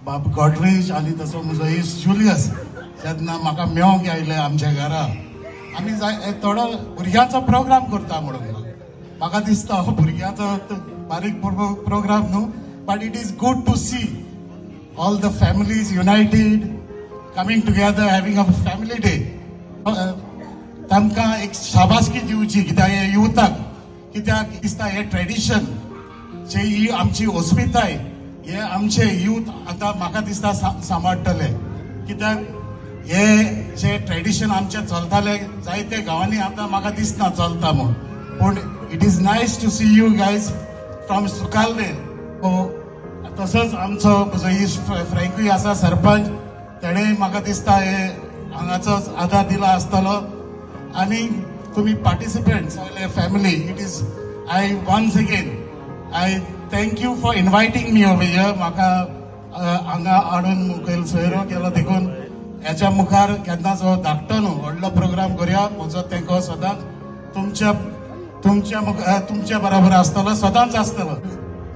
बाब गॉडरेज आनी तसो म्हजो इश्ट जुलियस जेन्ना म्हाका मेळोंक आयले आमच्या घरा आमी थोडो भुरग्यांचो प्रोग्राम करता म्हणून म्हाका दिसता भुरग्यांचो बारीक प्रोग्राम न्हू but it is good to see all the families united coming together having a family day तांकां एक शाबासकी दिवची कित्याक हे युथाक कित्याक दिसता हे ट्रेडिशन जे ही आमची अस्मिताय हे आमचे यूथ आता म्हाका दिसता सांबाळटले कित्याक हे जे ट्रेडिशन आमचे चलताले जायते गांवांनी आता म्हाका दिसना चलता म्हूण पूण it is nice to see you guys from सुकाल्ले तसोच आमचो म्हजो इश्ट फ्रँकूय आसा सरपंच तेणे म्हाका दिसता हे हांगाचो आदार दिला आसतलो आनी तुमी पार्टिसिपेंट्स सगळे family it is I once again I thank you for inviting me over here म्हाका हांगा हाडून मुखेल सोयरो केलो देखून हेच्या मुखार केन्नाचो धाकटो न्हू व्हडलो प्रोग्राम करुया म्हजो तेंको सदांच तुमच्या बरोबर आसतलो सदांच आसतलो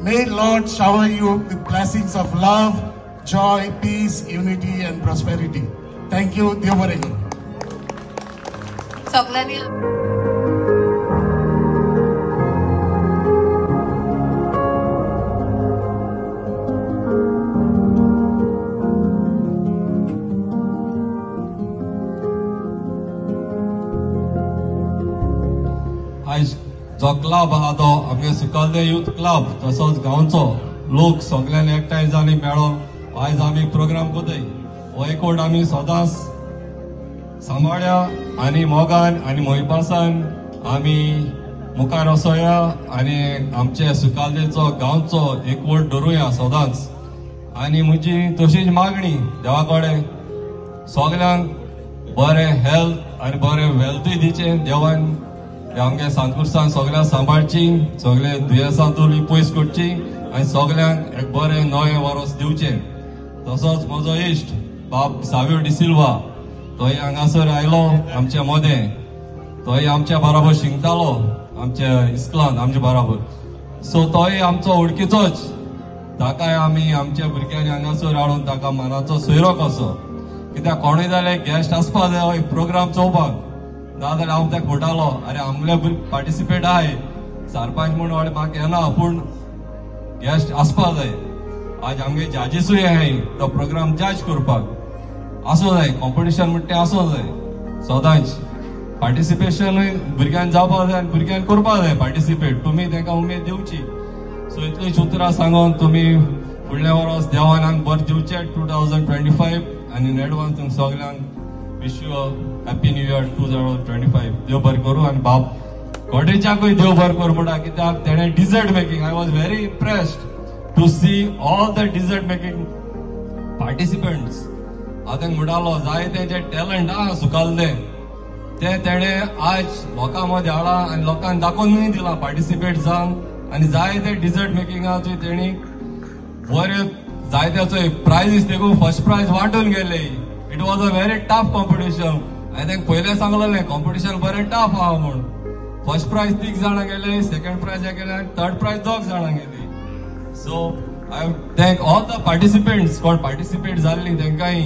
may lord shower you with blessings of love joy peace unity and prosperity thank you देव बरें करूं सगळ्यांनी आयज जो क्लब आहा तो आमगे सुकाल्दे यूथ क्लब तसोच गांवचो लोक सगळ्यांनी एकठांय जावन मेळोन आयज आमी प्रोग्राम कोताय हो एकवट आमी सदांच सांबाळ्या आनी मोगान आनी मोहिपासान आमी मुखार वसोया आनी आमचे सुकाल्देचो गांवचो एकवट दवरुया सदांच आनी म्हजी तशीच मागणी देवा कडेन सगळ्यांक बरें हेल्थ आनी बरें वेल्थूय दिचें देवान आमगे सांतकुर्सान सगळ्यांक सांबाळची सगळे दुयेंसांतूय पयस करची आनी सगळ्यांक एक बरें नवें वरोस दिवचें तसोच म्हजो इश्ट बाब सावियो डिसिल्वा तोय हांगासर आयलो आमच्या मदें तोय आमच्या बरोबर शिंकतालो आमच्या इस्कॉलांत आमच्या बरोबर सो तोय आमचो वळखीचोच ताकाय आमी आमच्या भुरग्यांनी हांगासर हाडून ताका मनाचो सोयरो कसो कित्याक कोणूय जाल्यार गेस्ट आसपा जाय हो प्रोग्राम चोवपाक नाजाल्यार हांव ताका फोटालो अरे आमले पार्टिसिपेट आहाय सरपंच म्हणून वाडे म्हाका येना पूण गेस्ट आसपा जाय आज आमगे जजीसूय आहाय तो प्रोग्राम जज करपाक आसो जाय कॉम्पिटिशन म्हणटा तें आसो जाय सदांच पार्टिसिपेशनूय भुरग्यांक जावपा जाय आनी भुरग्यांक करपा जाय पार्टिसिपेट तुमी तांकां उमेद दिवची सो इतलीं उतरां सांगून तुमी फुडल्या वरोस देवान आमकां बरें दिवचें 2025 आनी इन एडवान्स तुमकां सगळ्यांक wish you a happy new year 2025 देव बरें करूं आनी बाब गॉड्रेजाकूय देव बरें करूं म्हणटा कित्याक तेणें dessert making I was very impressed to see all the dessert making participants हांव तांकां म्हणटालो जाय तेंचे टॅलंट आहा सुकाल्लें ते तेणें आज लोकां मदें हाडा आनी लोकांक दाखोवनूय दिलां पार्टिसिपेट जावन आनी जाय ते डिजर्ट मेकिंगाचो तेणी बरे जायत्याचो प्रायजीस देखून फर्स्ट प्रायज वांटून गेले it was a very tough competition हांवें तांकां पयलें सांगलेलें कॉम्पिटिशन बरें टफ आहा म्हूण फर्स्ट प्रायज 3 जाणां गेले सेकंड प्रायज गेले आनी थर्ड प्रायज 2 जाणां गेली so I thank all the participants कोण पार्टिसिपेट जाल्लीं तांकांय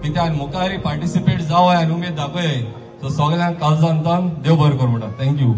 कित्याक मुखारय पार्टिसिपेट जावं आनी उमेद दाखय सो सगळ्यांक काळजांतल्यान देव बरें करूं म्हणटा थँक्यू